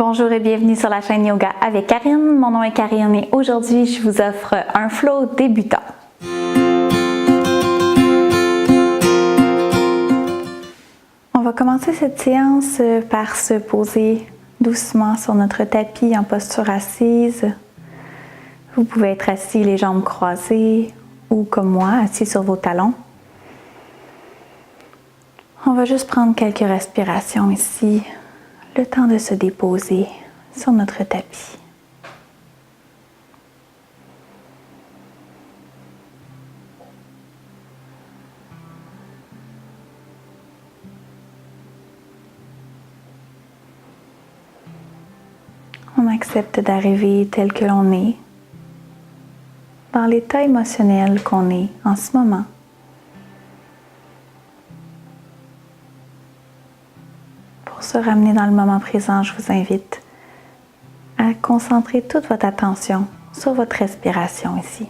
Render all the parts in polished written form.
Bonjour et bienvenue sur la chaîne Yoga avec Karine. Mon nom est Karine et aujourd'hui, je vous offre un flow débutant. On va commencer cette séance par se poser doucement sur notre tapis en posture assise. Vous pouvez être assis les jambes croisées ou comme moi, assis sur vos talons. On va juste prendre quelques respirations ici, le temps de se déposer sur notre tapis. On accepte d'arriver tel que l'on est, dans l'état émotionnel qu'on est en ce moment. Pour se ramener dans le moment présent, je vous invite à concentrer toute votre attention sur votre respiration ici.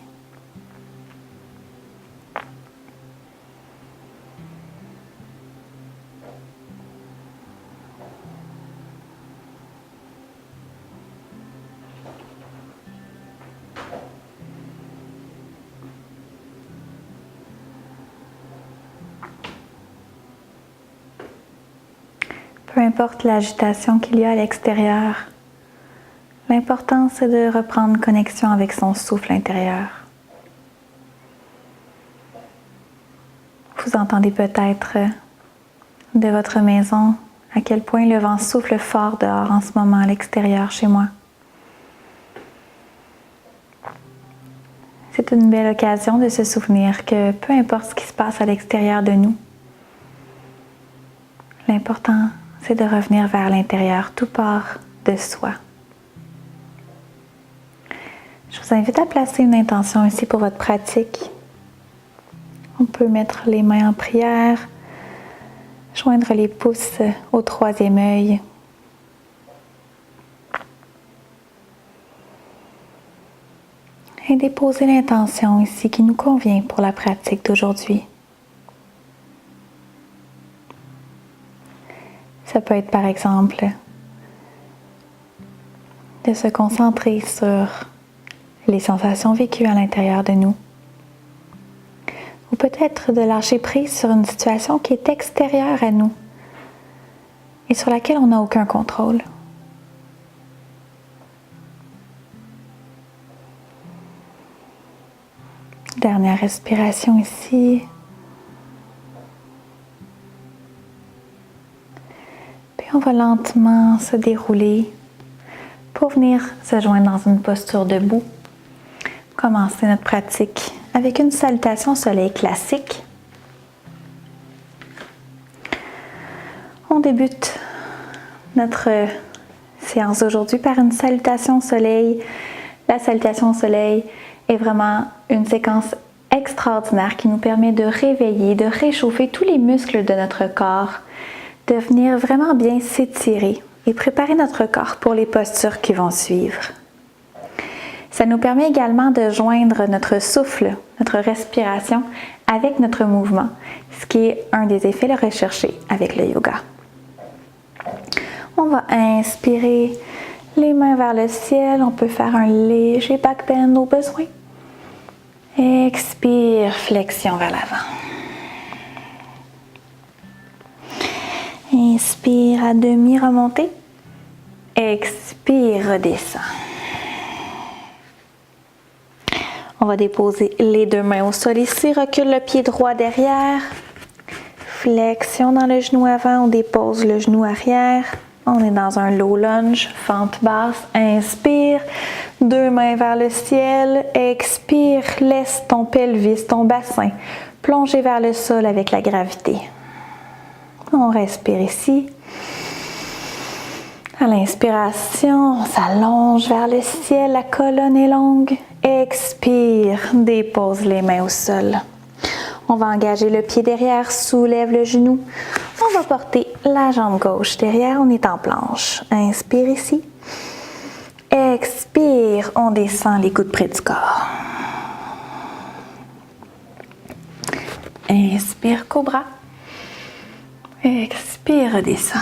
Peu importe l'agitation qu'il y a à l'extérieur, l'important c'est de reprendre connexion avec son souffle intérieur. Vous entendez peut-être de votre maison à quel point le vent souffle fort dehors en ce moment à l'extérieur chez moi. C'est une belle occasion de se souvenir que peu importe ce qui se passe à l'extérieur de nous, l'important c'est de revenir vers l'intérieur, tout part de soi. Je vous invite à placer une intention ici pour votre pratique. On peut mettre les mains en prière, joindre les pouces au troisième œil. Et déposer l'intention ici qui nous convient pour la pratique d'aujourd'hui. Ça peut être par exemple de se concentrer sur les sensations vécues à l'intérieur de nous. Ou peut-être de lâcher prise sur une situation qui est extérieure à nous et sur laquelle on n'a aucun contrôle. Dernière respiration ici. On va lentement se dérouler pour venir se joindre dans une posture debout. Commencer notre pratique avec une salutation au soleil classique. On débute notre séance d'aujourd'hui par une salutation au soleil. La salutation au soleil est vraiment une séquence extraordinaire qui nous permet de réveiller, de réchauffer tous les muscles de notre corps, de venir vraiment bien s'étirer et préparer notre corps pour les postures qui vont suivre. Ça nous permet également de joindre notre souffle, notre respiration avec notre mouvement, ce qui est un des effets recherchés avec le yoga. On va inspirer les mains vers le ciel, on peut faire un léger back bend au besoin. Expire, flexion vers l'avant. Inspire à demi, remontez. Expire, redescend. On va déposer les deux mains au sol ici. Recule le pied droit derrière. Flexion dans le genou avant. On dépose le genou arrière. On est dans un low lunge, fente basse. Inspire. Deux mains vers le ciel. Expire. Laisse ton pelvis, ton bassin plonger vers le sol avec la gravité. On respire ici. À l'inspiration, on s'allonge vers le ciel, la colonne est longue. Expire, dépose les mains au sol. On va engager le pied derrière, soulève le genou. On va porter la jambe gauche derrière, on est en planche. Inspire ici. Expire, on descend les coudes près du corps. Inspire, cobra. Expire, redescend.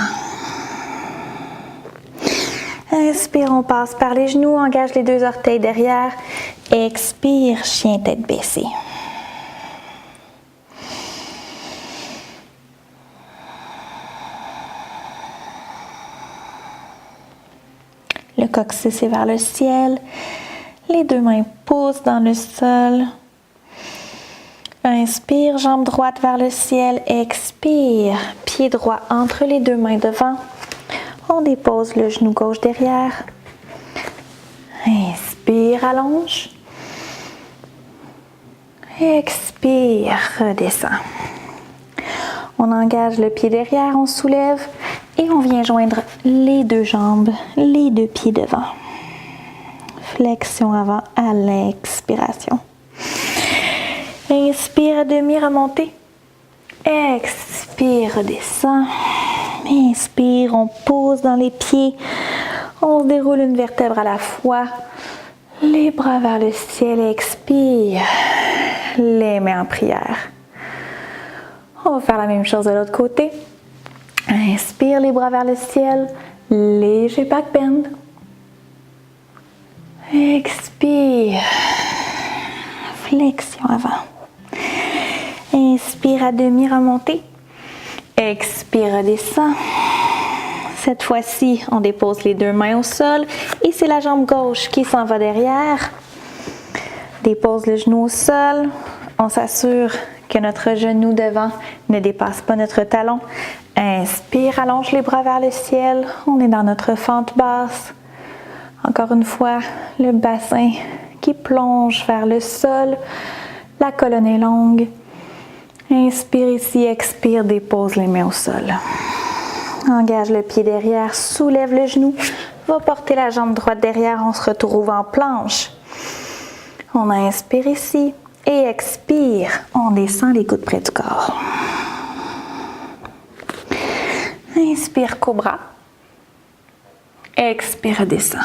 Inspire, on passe par les genoux, engage les deux orteils derrière. Expire, chien tête baissée. Le coccyx est vers le ciel. Les deux mains posent dans le sol. Inspire, jambe droite vers le ciel. Expire, pied droit entre les deux mains devant. On dépose le genou gauche derrière. Inspire, allonge. Expire, redescend. On engage le pied derrière, on soulève et on vient joindre les deux jambes, les deux pieds devant. Flexion avant à l'expiration. Inspire à demi, remontez. Expire, redescend. Inspire, on pose dans les pieds. On se déroule une vertèbre à la fois. Les bras vers le ciel, expire. Les mains en prière. On va faire la même chose de l'autre côté. Inspire, les bras vers le ciel. Léger back bend. Expire. Flexion avant. Inspire à demi, remontez. Expire, redescend. Cette fois-ci, on dépose les deux mains au sol et c'est la jambe gauche qui s'en va derrière. Dépose le genou au sol. On s'assure que notre genou devant ne dépasse pas notre talon. Inspire, allonge les bras vers le ciel. On est dans notre fente basse. Encore une fois, le bassin qui plonge vers le sol. La colonne est longue. Inspire ici, expire, dépose les mains au sol. Engage le pied derrière, soulève le genou. Va porter la jambe droite derrière, on se retrouve en planche. On inspire ici et expire. On descend les coudes près du corps. Inspire, cobra. Expire, descend.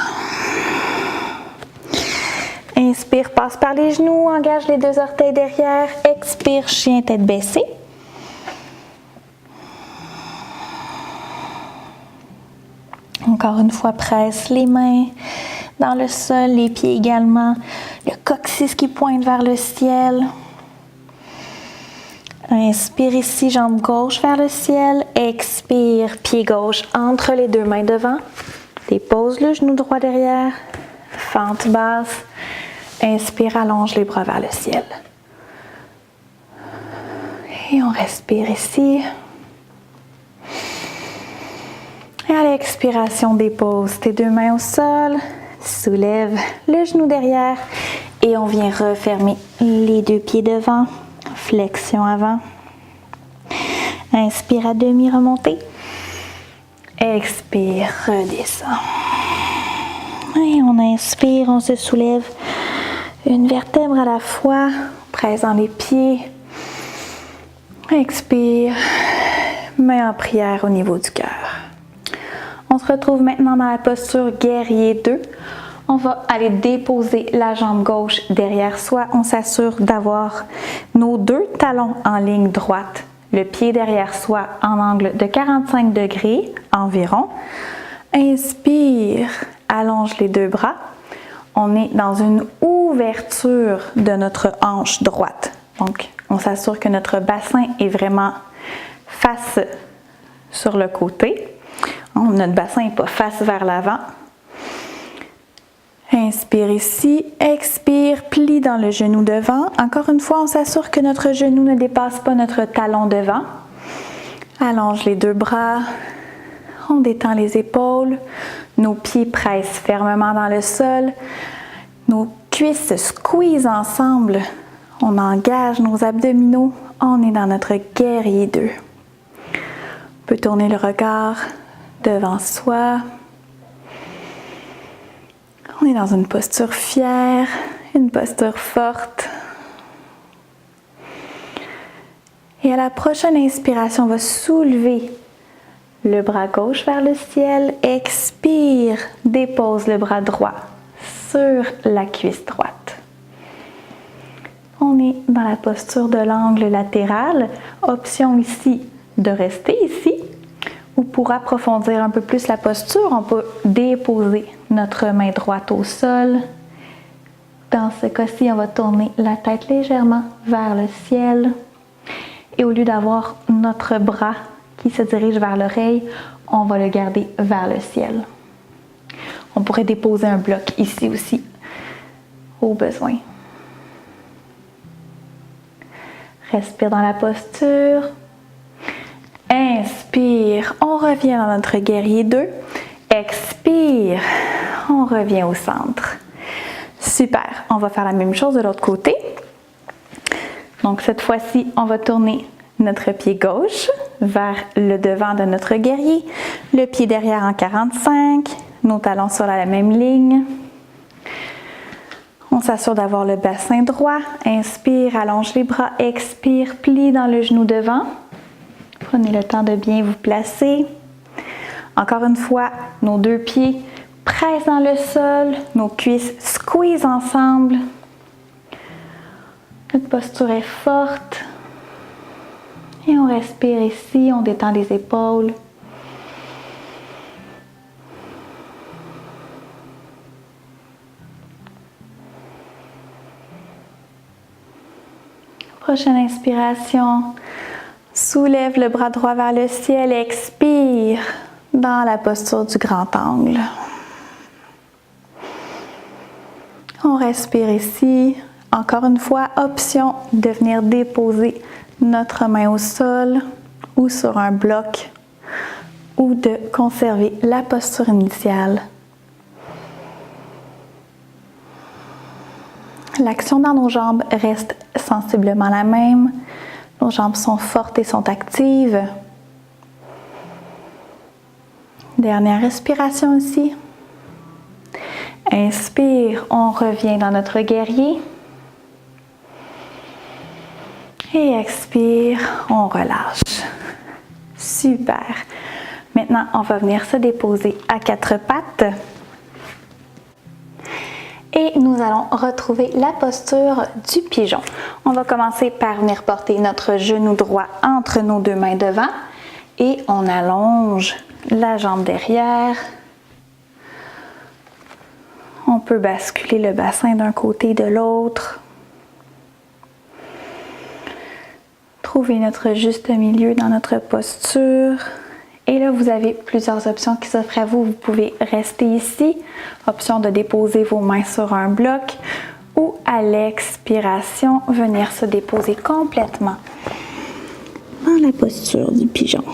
Inspire, passe par les genoux, engage les deux orteils derrière. Expire, chien tête baissée. Encore une fois, presse les mains dans le sol, les pieds également. Le coccyx qui pointe vers le ciel. Inspire ici, jambe gauche vers le ciel. Expire, pied gauche entre les deux mains devant. Dépose le genou droit derrière. Fente basse. Inspire, allonge les bras vers le ciel. Et on respire ici. Et à l'expiration, dépose tes deux mains au sol. Soulève le genou derrière. Et on vient refermer les deux pieds devant. Flexion avant. Inspire à demi, remontez. Expire, redescend. Et on inspire, on se soulève. Une vertèbre à la fois, presse dans les pieds. Expire, main en prière au niveau du cœur. On se retrouve maintenant dans la posture guerrier 2. On va aller déposer la jambe gauche derrière soi. On s'assure d'avoir nos deux talons en ligne droite. Le pied derrière soi en angle de 45 degrés environ. Inspire, allonge les deux bras. On est dans une ouverture de notre hanche droite. Donc, on s'assure que notre bassin est vraiment face sur le côté. Notre bassin n'est pas face vers l'avant. Inspire ici, expire, plie dans le genou devant. Encore une fois, on s'assure que notre genou ne dépasse pas notre talon devant. Allonge les deux bras. On détend les épaules. Nos pieds pressent fermement dans le sol. Nos cuisses se squeezent ensemble. On engage nos abdominaux. On est dans notre guerrier 2. On peut tourner le regard devant soi. On est dans une posture fière, une posture forte. Et à la prochaine inspiration, on va soulever le bras gauche vers le ciel. Expire, dépose le bras droit sur la cuisse droite. On est dans la posture de l'angle latéral. Option ici de rester ici Ou pour approfondir un peu plus la posture, on peut déposer notre main droite au sol. Dans ce cas-ci, on va tourner la tête légèrement vers le ciel. Et au lieu d'avoir notre bras qui se dirige vers l'oreille, on va le garder vers le ciel. On pourrait déposer un bloc ici aussi, au besoin. Respire dans la posture. Inspire, on revient dans notre guerrier 2. Expire, on revient au centre. Super, on va faire la même chose de l'autre côté. Donc cette fois-ci, on va tourner notre pied gauche vers le devant de notre guerrier, le pied derrière en 45, nos talons sur la même ligne. On s'assure d'avoir le bassin droit. Inspire, allonge les bras, expire, plie dans le genou devant. Prenez le temps de bien vous placer. Encore une fois, nos deux pieds pressent dans le sol, nos cuisses squeeze ensemble. Notre posture est forte. Et on respire ici, on détend les épaules. Prochaine inspiration. Soulève le bras droit vers le ciel, expire dans la posture du grand angle. On respire ici. Encore une fois, option de venir déposer notre main au sol ou sur un bloc ou de conserver la posture initiale. L'action dans nos jambes reste sensiblement la même. Nos jambes sont fortes et sont actives. Dernière respiration ici. Inspire, on revient dans notre guerrier. Et expire, on relâche. Super. Maintenant, on va venir se déposer à quatre pattes. Et nous allons retrouver la posture du pigeon. On va commencer par venir porter notre genou droit entre nos deux mains devant et on allonge la jambe derrière. On peut basculer le bassin d'un côté et de l'autre. Trouver notre juste milieu dans notre posture. Et là, vous avez plusieurs options qui s'offrent à vous. Vous pouvez rester ici, option de déposer vos mains sur un bloc ou à l'expiration, venir se déposer complètement dans la posture du pigeon.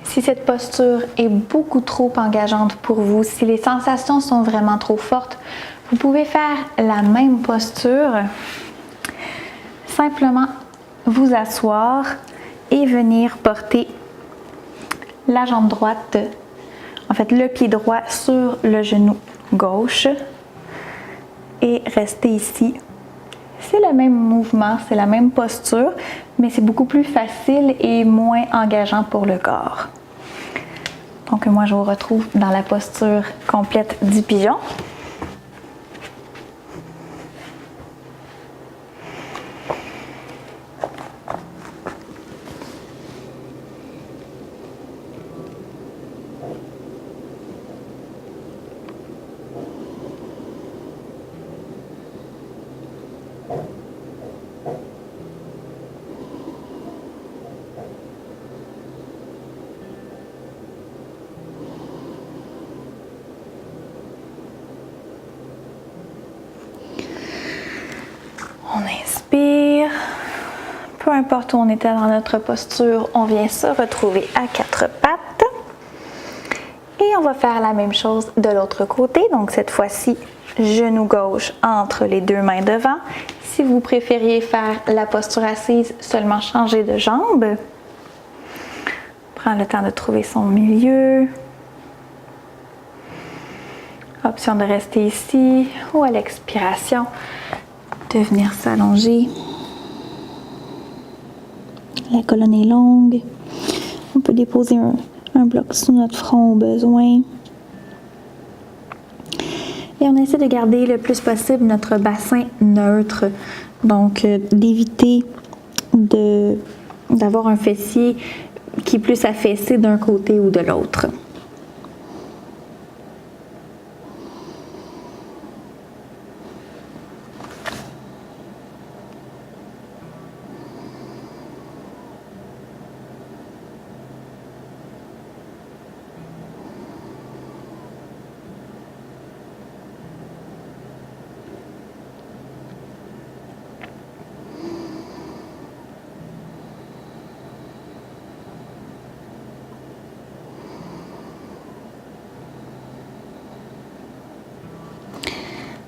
Si cette posture est beaucoup trop engageante pour vous, si les sensations sont vraiment trop fortes, vous pouvez faire la même posture, simplement vous asseoir et venir porter la jambe droite, en fait le pied droit sur le genou gauche et rester ici. C'est le même mouvement, c'est la même posture, mais c'est beaucoup plus facile et moins engageant pour le corps. Donc moi je vous retrouve dans la posture complète du pigeon. On inspire. Peu importe où on était dans notre posture, on vient se retrouver à quatre pattes. Et on va faire la même chose de l'autre côté. Donc cette fois-ci, genou gauche entre les deux mains devant. Si vous préfériez faire la posture assise, seulement changer de jambe. Prends le temps de trouver son milieu. Option de rester ici ou à l'expiration, de venir s'allonger. La colonne est longue. On peut déposer un bloc sous notre front au besoin. Et on essaie de garder le plus possible notre bassin neutre. Donc, d'éviter d'avoir un fessier qui est plus affaissé d'un côté ou de l'autre.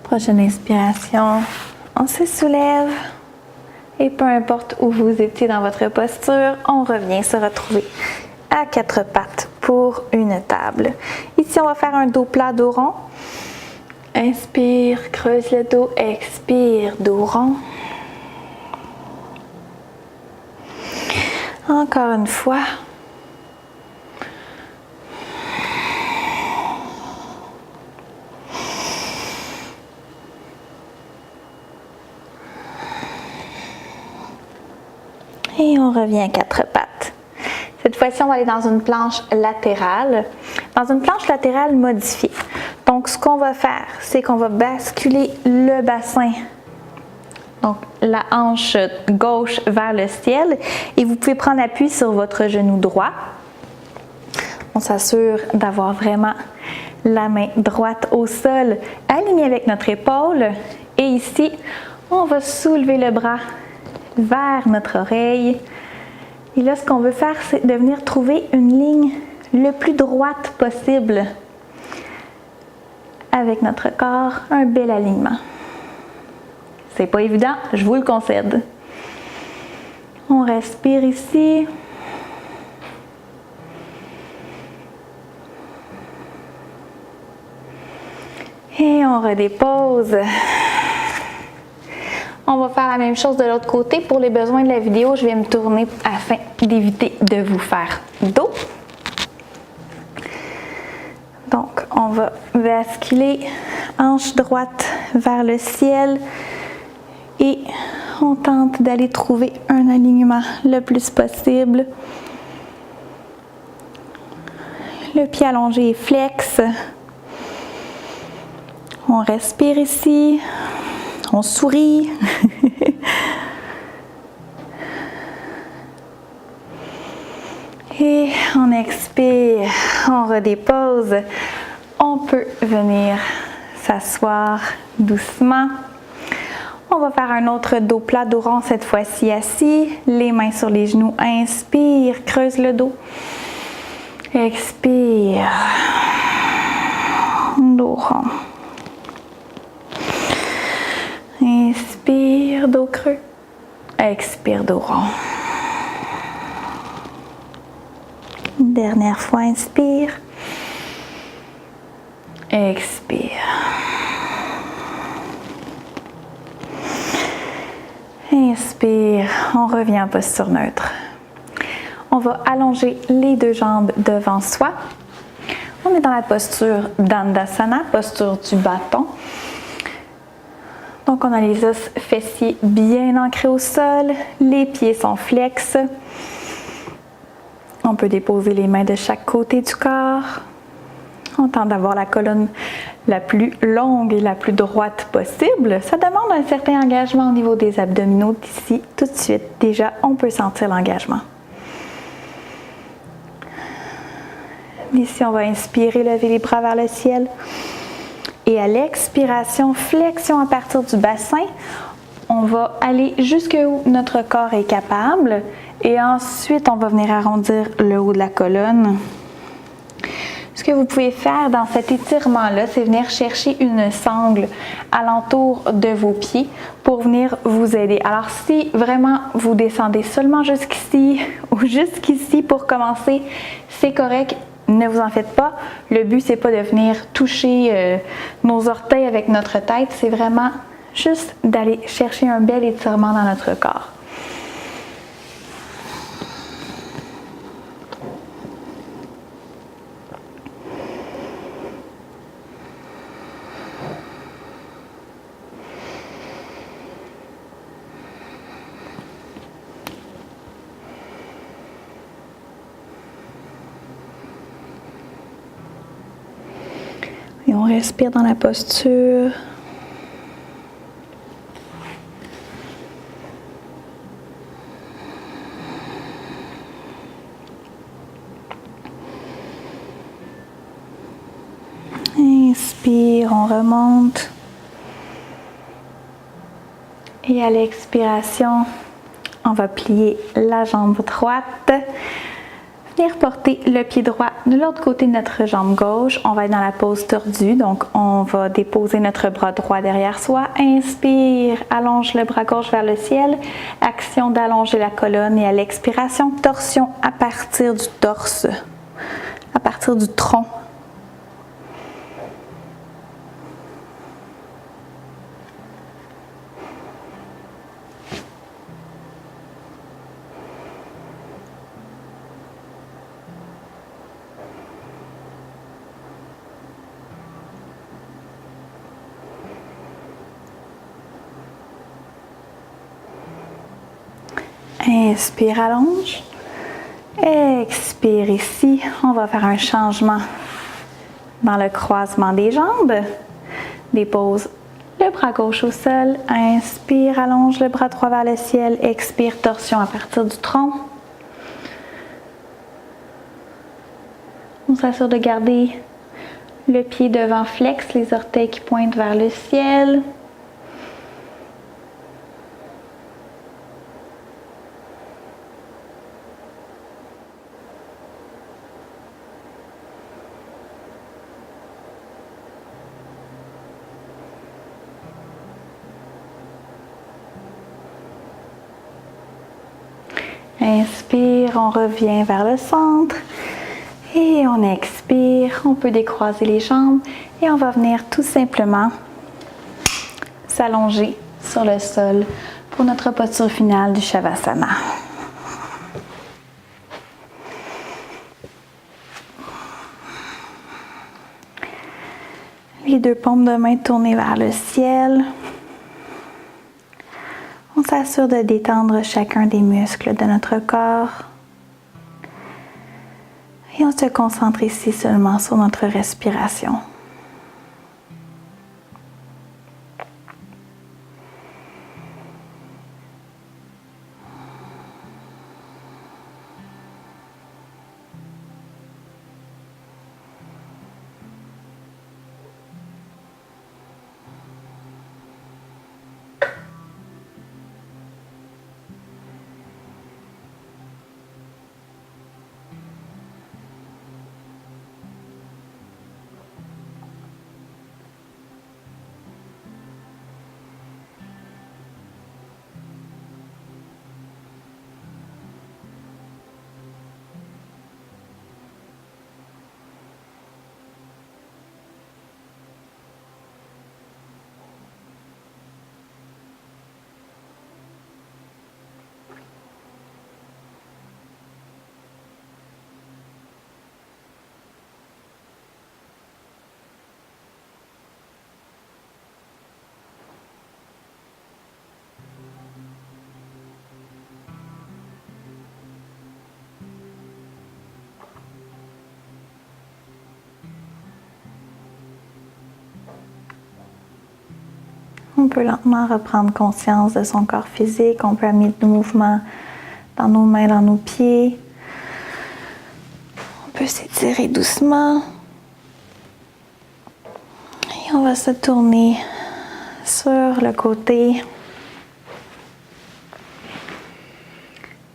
Prochaine inspiration, on se soulève et peu importe où vous étiez dans votre posture, on revient se retrouver à quatre pattes pour une table. Ici, on va faire un dos plat, dos rond. Inspire, creuse le dos, expire, dos rond. Encore une fois. Et on revient à quatre pattes. Cette fois-ci, on va aller dans une planche latérale. Dans une planche latérale modifiée. Donc, ce qu'on va faire, c'est qu'on va basculer le bassin, donc la hanche gauche vers le ciel. Et vous pouvez prendre appui sur votre genou droit. On s'assure d'avoir vraiment la main droite au sol, alignée avec notre épaule. Et ici, on va soulever le bras vers notre oreille. Et là, ce qu'on veut faire, c'est de venir trouver une ligne le plus droite possible avec notre corps, un bel alignement. C'est pas évident, je vous le concède. On respire ici. Et on redépose. On va faire la même chose de l'autre côté. Pour les besoins de la vidéo, je vais me tourner afin d'éviter de vous faire dos. Donc, on va basculer hanche droite vers le ciel et on tente d'aller trouver un alignement le plus possible. Le pied allongé est flex. On respire ici. On sourit. Et on expire, on redépose. On peut venir s'asseoir doucement. On va faire un autre dos plat, dos rond, cette fois-ci assis. Les mains sur les genoux. Inspire, creuse le dos. Expire. Dos rond. Inspire, dos creux. Expire, dos rond. Dernière fois, inspire. Expire. Inspire, on revient en posture neutre. On va allonger les deux jambes devant soi. On est dans la posture Dandasana, posture du bâton. Donc, on a les os fessiers bien ancrés au sol, les pieds sont flex. On peut déposer les mains de chaque côté du corps. On tente d'avoir la colonne la plus longue et la plus droite possible. Ça demande un certain engagement au niveau des abdominaux d'ici tout de suite. Déjà, on peut sentir l'engagement. Ici, on va inspirer, lever les bras vers le ciel. Et à l'expiration, flexion à partir du bassin. On va aller jusqu'où notre corps est capable. Et ensuite, on va venir arrondir le haut de la colonne. Ce que vous pouvez faire dans cet étirement-là, c'est venir chercher une sangle alentour de vos pieds pour venir vous aider. Alors, si vraiment vous descendez seulement jusqu'ici ou jusqu'ici pour commencer, c'est correct. Ne vous en faites pas. Le but, c'est pas de venir toucher nos orteils avec notre tête. C'est vraiment juste d'aller chercher un bel étirement dans notre corps. Et on respire dans la posture. Inspire, on remonte. Et à l'expiration, on va plier la jambe droite. Venir porter le pied droit de l'autre côté de notre jambe gauche. On va être dans la pose tordue, donc on va déposer notre bras droit derrière soi. Inspire, allonge le bras gauche vers le ciel. Action d'allonger la colonne et à l'expiration, torsion à partir du torse, à partir du tronc. Inspire, allonge. Expire ici. On va faire un changement dans le croisement des jambes. Dépose le bras gauche au sol. Inspire, allonge le bras droit vers le ciel. Expire, torsion à partir du tronc. On s'assure de garder le pied devant flex, les orteils qui pointent vers le ciel. Inspire, on revient vers le centre et on expire, on peut décroiser les jambes et on va venir tout simplement s'allonger sur le sol pour notre posture finale du Shavasana. Les deux paumes de main tournées vers le ciel. On s'assure de détendre chacun des muscles de notre corps. Et on se concentre ici seulement sur notre respiration. On peut lentement reprendre conscience de son corps physique. On peut amener du mouvement dans nos mains, dans nos pieds. On peut s'étirer doucement. Et on va se tourner sur le côté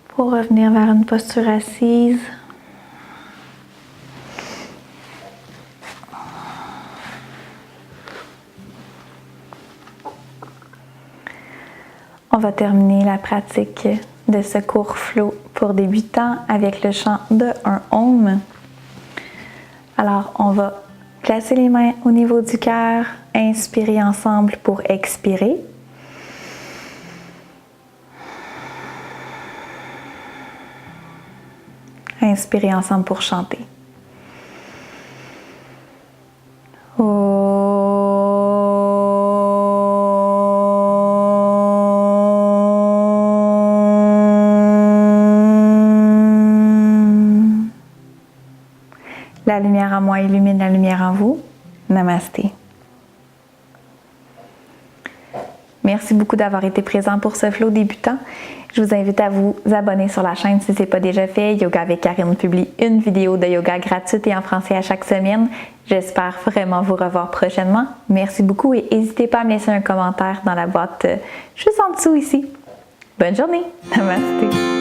pour revenir vers une posture assise. On va terminer la pratique de ce court flow pour débutants avec le chant de un Om. Alors, on va placer les mains au niveau du cœur, inspirer ensemble pour expirer. Inspirer ensemble pour chanter. La lumière en moi illumine la lumière en vous. Namasté. Merci beaucoup d'avoir été présent pour ce flow débutant. Je vous invite à vous abonner sur la chaîne si ce n'est pas déjà fait. Yoga avec Karine publie une vidéo de yoga gratuite et en français à chaque semaine. J'espère vraiment vous revoir prochainement. Merci beaucoup et n'hésitez pas à me laisser un commentaire dans la boîte juste en dessous ici. Bonne journée! Namasté!